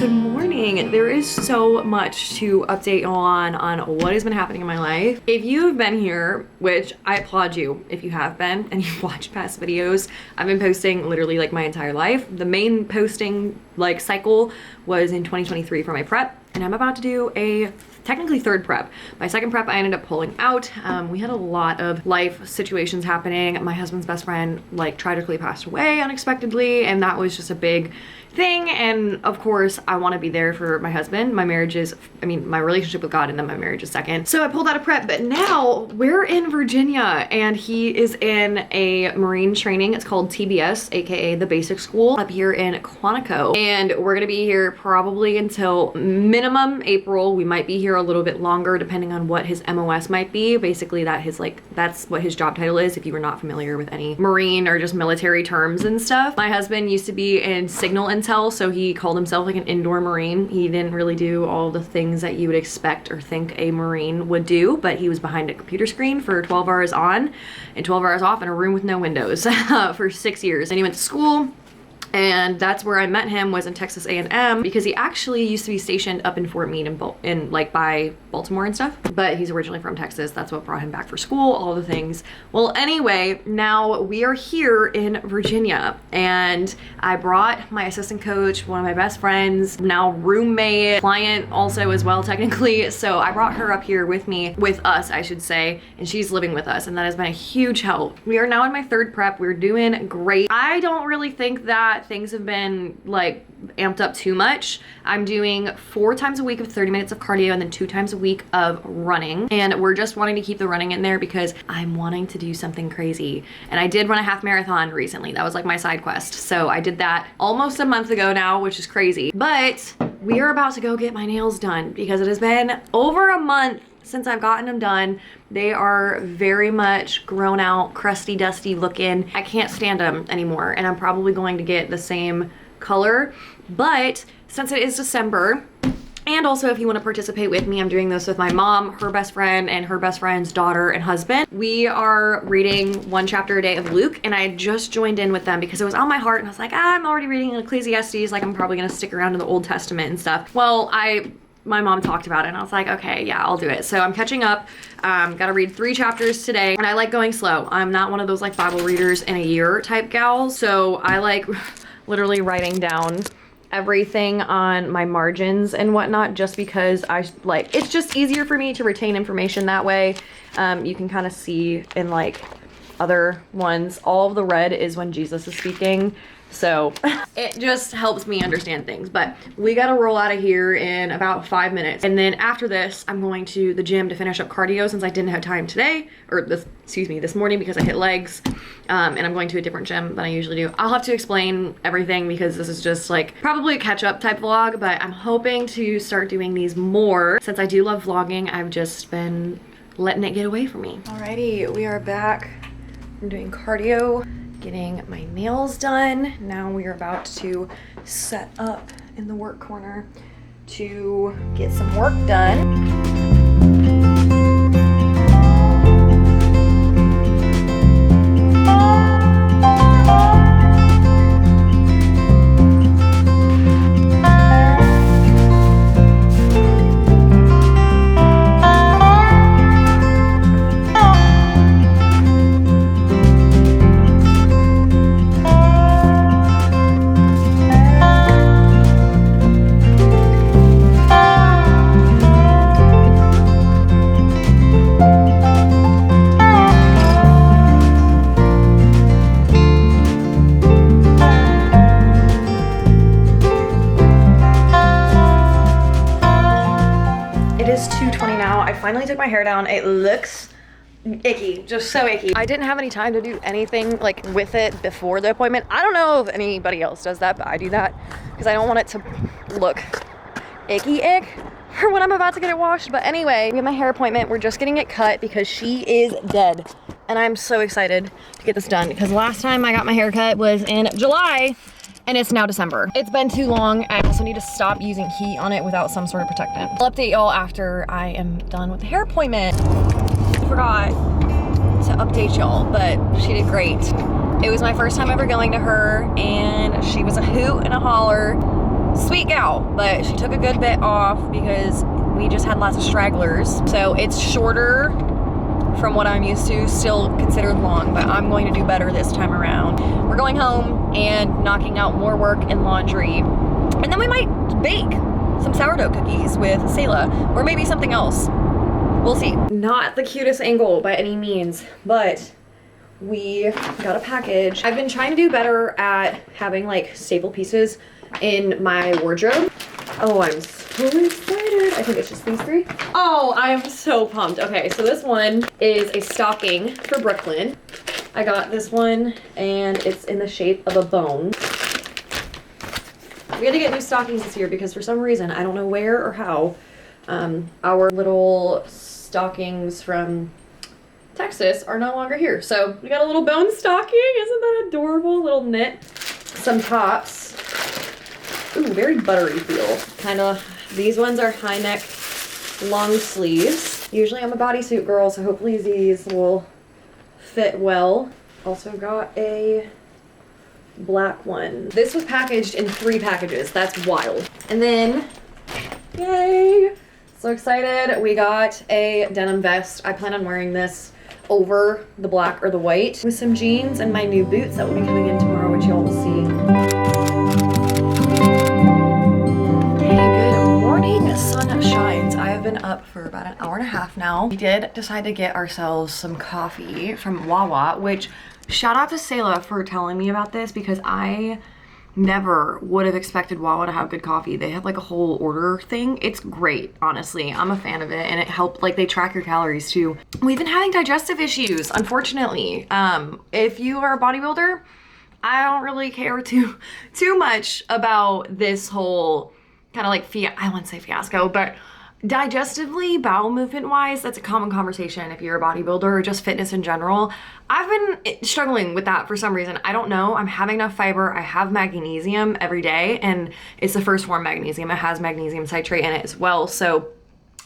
Good morning. There is so much to update you on what has been happening in my life. If you have been here, which I applaud you if you have been and you've watched past videos, I've been posting literally like my entire life. The main posting like cycle was in 2023 for my prep, and I'm about to do a technically third prep. My second prep, I ended up pulling out. We had a lot of life situations happening. My husband's best friend like tragically passed away unexpectedly, and that was just a big thing. And of course, I want to be there for my husband. My marriage is, my relationship with God, and then my marriage is second. So I pulled out a prep, but now we're in Virginia and he is in a Marine training. It's called TBS, aka the Basic School, up here in Quantico. And we're gonna be here probably until minimum April. We might be here a little bit longer depending on what his MOS might be. Basically that's what his job title is if you were not familiar with any Marine or just military terms and stuff. My husband used to be in signal intel, so he called himself like an indoor Marine. He didn't really do all the things that you would expect or think a Marine would do, but he was behind a computer screen for 12 hours on and 12 hours off in a room with no windows for 6 years. And he went to school, and that's where I met him, was in Texas A&M, because he actually used to be stationed up in Fort Meade in like by Baltimore and stuff, but he's originally from Texas. That's what brought him back for school, all the things. Well, anyway, now we are here in Virginia, and I brought my assistant coach, one of my best friends, now roommate, client also as well technically. So I brought her up here with me, with us I should say, and she's living with us, and that has been a huge help. We are now in my third prep. We're doing great. I don't really think that things have been like amped up too much. I'm doing 4 times a week of 30 minutes of cardio and then 2 times a week of running. And we're just wanting to keep the running in there because I'm wanting to do something crazy. And I did run a half marathon recently. That was like my side quest. So I did that almost a month ago now, which is crazy. But we are about to go get my nails done because it has been over a month since I've gotten them done. They are very much grown out, crusty, dusty looking. I can't stand them anymore, and I'm probably going to get the same color. But since it is December, and also if you want to participate with me, I'm doing this with my mom, her best friend, and her best friend's daughter and husband. We are reading 1 chapter a day of Luke, and I just joined in with them because it was on my heart, and I was like, I'm already reading Ecclesiastes, like I'm probably gonna stick around in the Old Testament and stuff. Well, my mom talked about it, and I was like, okay, yeah, I'll do it. So I'm catching up. Gotta read 3 chapters today, and I like going slow. I'm not one of those like Bible readers in a year type gals, so I like literally writing down everything on my margins and whatnot, just because it's just easier for me to retain information that way. You can kind of see in like other ones, all of the red is when Jesus is speaking. So it just helps me understand things. But we gotta roll out of here in about 5 minutes. And then after this, I'm going to the gym to finish up cardio since I didn't have time today, or this morning, because I hit legs. And I'm going to a different gym than I usually do. I'll have to explain everything because this is just like probably a catch-up type vlog, but I'm hoping to start doing these more. Since I do love vlogging, I've just been letting it get away from me. Alrighty, we are back. I'm doing cardio, getting my nails done. Now we are about to set up in the work corner to get some work done. I finally took my hair down. It looks icky, just so icky. I didn't have any time to do anything like with it before the appointment. I don't know if anybody else does that, but I do that because I don't want it to look icky for when I'm about to get it washed. But anyway, we have my hair appointment. We're just getting it cut because she is dead. And I'm so excited to get this done because last time I got my hair cut was in July. And it's now December. It's been too long. I also need to stop using heat on it without some sort of protectant. I'll update y'all after I am done with the hair appointment. I forgot to update y'all, but she did great. It was my first time ever going to her, and she was a hoot and a holler. Sweet gal, but she took a good bit off because we just had lots of stragglers. So it's shorter from what I'm used to, still considered long, but I'm going to do better this time around. We're going home and knocking out more work and laundry. And then we might bake some sourdough cookies with Sayla, or maybe something else. We'll see. Not the cutest angle by any means, but we got a package. I've been trying to do better at having like staple pieces in my wardrobe. Oh, I'm so excited. I think it's just these three. Oh, I'm so pumped. Okay, so this one is a stocking for Brooklyn. I got this one and it's in the shape of a bone. We had to get new stockings this year because for some reason, I don't know where or how, our little stockings from Texas are no longer here. So we got a little bone stocking. Isn't that adorable? Little knit. Some tops. Ooh, very buttery feel. Kind of, these ones are high neck, long sleeves. Usually I'm a bodysuit girl, so hopefully these will fit well. Also got a black one. This was packaged in 3 packages. That's wild. And then, yay! So excited. We got a denim vest. I plan on wearing this over the black or the white with some jeans and my new boots that will be coming in tomorrow, which y'all will see. Sun shines. I have been up for about an hour and a half now. We did decide to get ourselves some coffee from Wawa, which shout out to Sayla for telling me about this because I never would have expected Wawa to have good coffee. They have like a whole order thing. It's great, honestly. I'm a fan of it and it helped, like they track your calories too. We've been having digestive issues, unfortunately. If you are a bodybuilder, I don't really care too much about this whole kind of like, I wouldn't say fiasco, but digestively, bowel movement wise, that's a common conversation if you're a bodybuilder or just fitness in general. I've been struggling with that for some reason. I don't know. I'm having enough fiber. I have magnesium every day and it's the first form magnesium. It has magnesium citrate in it as well. So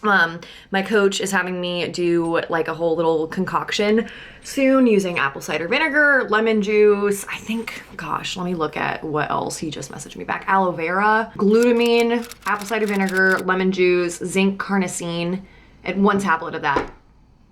my coach is having me do like a whole little concoction soon using apple cider vinegar, lemon juice. I think, gosh, let me look at what else he just messaged me back. Aloe vera, glutamine, apple cider vinegar, lemon juice, zinc carnosine, and 1 tablet of that.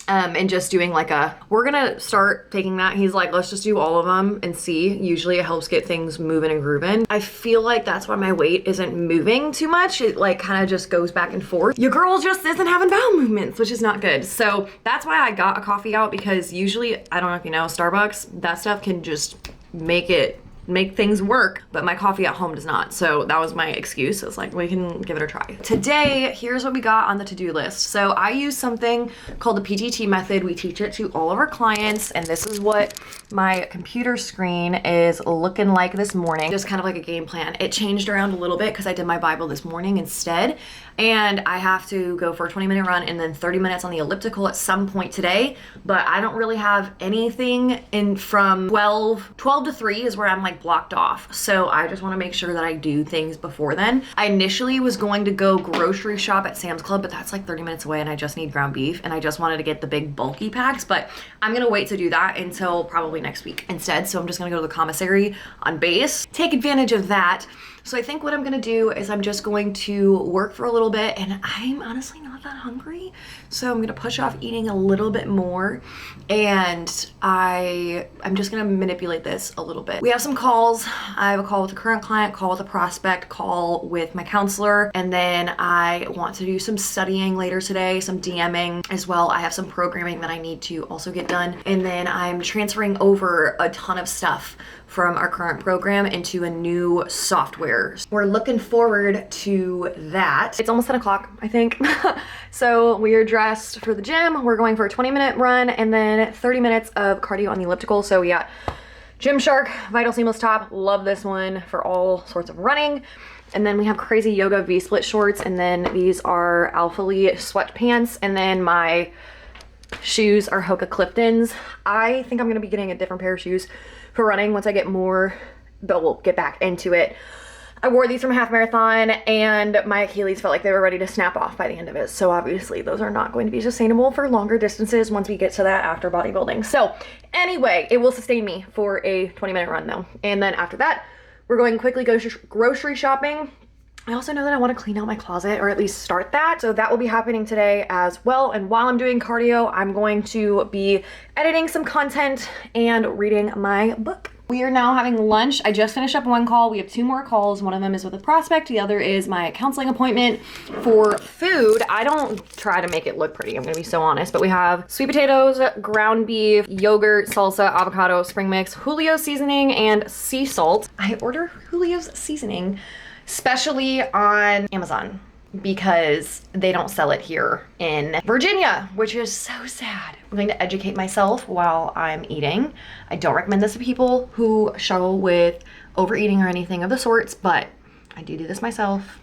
And just doing like we're gonna start taking that. He's like, let's just do all of them and see. Usually it helps get things moving and grooving. I feel like that's why my weight isn't moving too much. It like kind of just goes back and forth. Your girl just isn't having bowel movements, which is not good. So that's why I got a coffee out because usually, I don't know if you know, Starbucks, that stuff can just make things work, but my coffee at home does not. So that was my excuse. It's like, we can give it a try. Today, here's what we got on the to-do list. So I use something called the PTT method. We teach it to all of our clients, and this is what my computer screen is looking like this morning. Just kind of like a game plan. It changed around a little bit because I did my Bible this morning instead, and I have to go for a 20-minute run and then 30 minutes on the elliptical at some point today, but I don't really have anything in from 12 to 3 is where I'm like blocked off. So I just want to make sure that I do things before then. I initially was going to go grocery shop at Sam's Club, but that's like 30 minutes away and I just need ground beef and I just wanted to get the big bulky packs, but I'm gonna wait to do that until probably next week instead. So I'm just gonna go to the commissary on base, take advantage of that. So I think what I'm gonna do is I'm just going to work for a little bit and I'm honestly not that hungry. So I'm gonna push off eating a little bit more and I'm just gonna manipulate this a little bit. We have some calls. I have a call with a current client, call with a prospect, call with my counselor, and then I want to do some studying later today, some DMing as well. I have some programming that I need to also get done. And then I'm transferring over a ton of stuff from our current program into a new software. We're looking forward to that. It's almost 10 o'clock, I think. So we are dressed for the gym. We're going for a 20-minute run and then 30 minutes of cardio on the elliptical. So we got Gymshark Vital Seamless Top. Love this one for all sorts of running. And then we have Crazy Yoga V-split shorts. And then these are Alpha Lee sweatpants. And then my shoes are Hoka Cliftons. I think I'm gonna be getting a different pair of shoes for running once I get more, but we'll get back into it. I wore these from a half marathon and my Achilles felt like they were ready to snap off by the end of it. So obviously those are not going to be sustainable for longer distances once we get to that after bodybuilding. So anyway, it will sustain me for a 20-minute run though. And then after that, we're going quickly grocery shopping I also know that I want to clean out my closet, or at least start that. So that will be happening today as well. And while I'm doing cardio, I'm going to be editing some content and reading my book. We are now having lunch. I just finished up one call. We have 2 more calls. One of them is with a prospect. The other is my counseling appointment. For food, I don't try to make it look pretty, I'm gonna be so honest, but we have sweet potatoes, ground beef, yogurt, salsa, avocado, spring mix, Julio seasoning, and sea salt. I order Julio's seasoning especially on Amazon because they don't sell it here in Virginia, which is so sad. I'm going to educate myself while I'm eating. I don't recommend this to people who struggle with overeating or anything of the sorts, but I do this myself.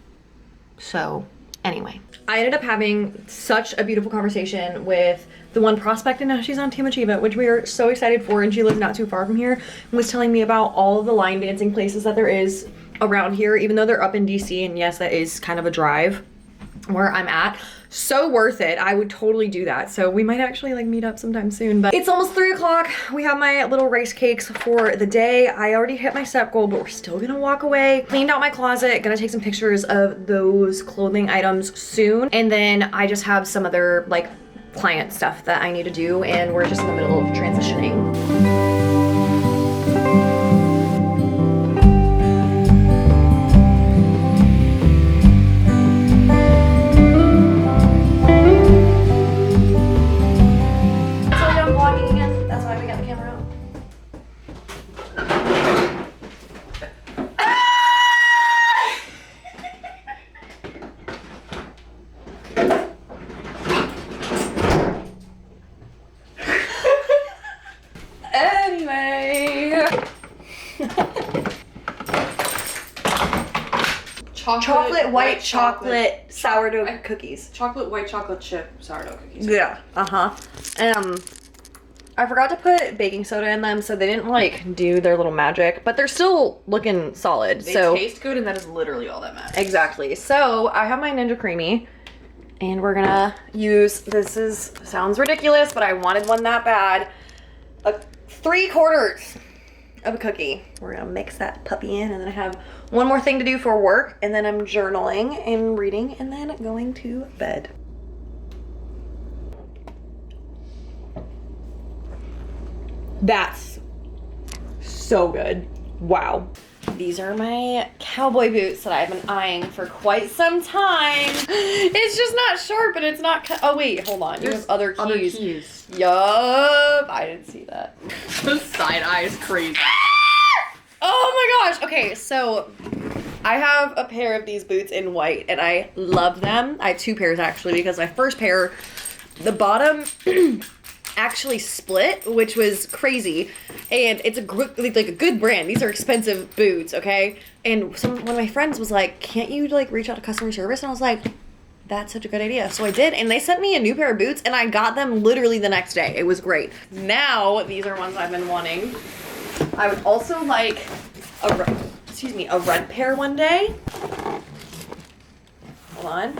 So anyway, I ended up having such a beautiful conversation with the one prospect, and now she's on Team Achievement, which we are so excited for, and she lives not too far from here, and was telling me about all of the line dancing places that there is around here, even though they're up in DC, and yes, that is kind of a drive where I'm at. So worth it. I would totally do that. So we might actually like meet up sometime soon, but it's almost 3 o'clock. We have my little rice cakes for the day. I already hit my step goal, but we're still gonna walk away. Cleaned out my closet, gonna take some pictures of those clothing items soon. And then I just have some other like client stuff that I need to do, and we're just in the middle of transitioning. Chocolate white chocolate sourdough cookies. Chocolate white chocolate chip sourdough cookies. Yeah. I forgot to put baking soda in them, so they didn't like do their little magic, but they're still looking solid. They so taste good, and that is literally all that matters. Exactly. So I have my Ninja Creamy, and we're gonna use, sounds ridiculous, but I wanted one that bad. 3/4 of a cookie. We're gonna mix that puppy in, and then I have one more thing to do for work, and then I'm journaling and reading, and then going to bed. That's so good. Wow. These are my cowboy boots that I've been eyeing for quite some time. It's just not sharp, and it's not oh wait, hold on. You have other keys. Yup. I didn't see that. The side eye is crazy. Oh my gosh. Okay, so I have a pair of these boots in white, and I love them. I have 2 pairs actually, because my first pair, the bottom actually split, which was crazy, and it's like a good brand. These are expensive boots, okay? And one of my friends was like, can't you like reach out to customer service? And I was like, that's such a good idea. So I did, and they sent me a new pair of boots, and I got them literally the next day. It was great. Now these are ones I've been wanting. I would also like a red pair one day. Hold on.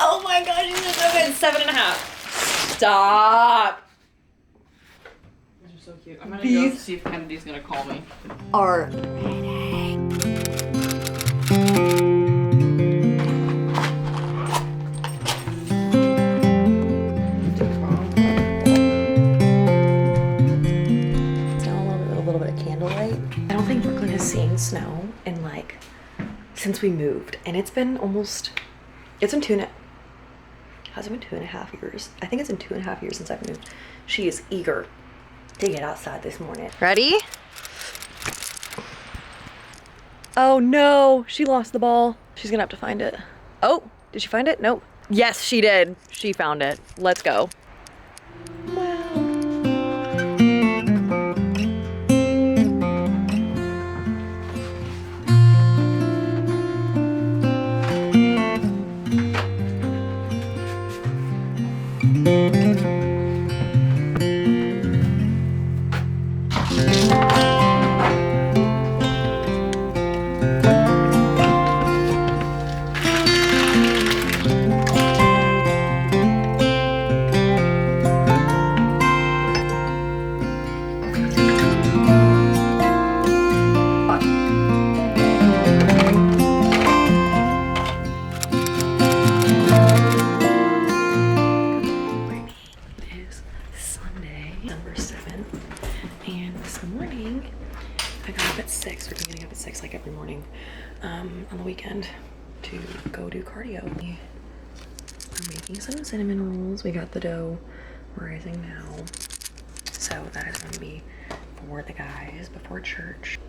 Oh my gosh, these are so good. 7.5. Stop. These are so cute. I'm gonna go see if Kennedy's gonna call me. Are ready. Still a little bit of candlelight. I don't think Brooklyn has seen snow in like since we moved, and it's been 2.5 years. I think it's been 2.5 years since I've moved. She is eager to get outside this morning. Ready? Oh no, she lost the ball. She's gonna have to find it. Oh, did she find it? Nope. Yes, she did. She found it. Let's go. Wow. Number 7. And this morning, I got up at 6. We're getting up at 6 like every morning on the weekend to go do cardio. We're making some cinnamon rolls. We got the dough rising now. So that is going to be for the guys before church.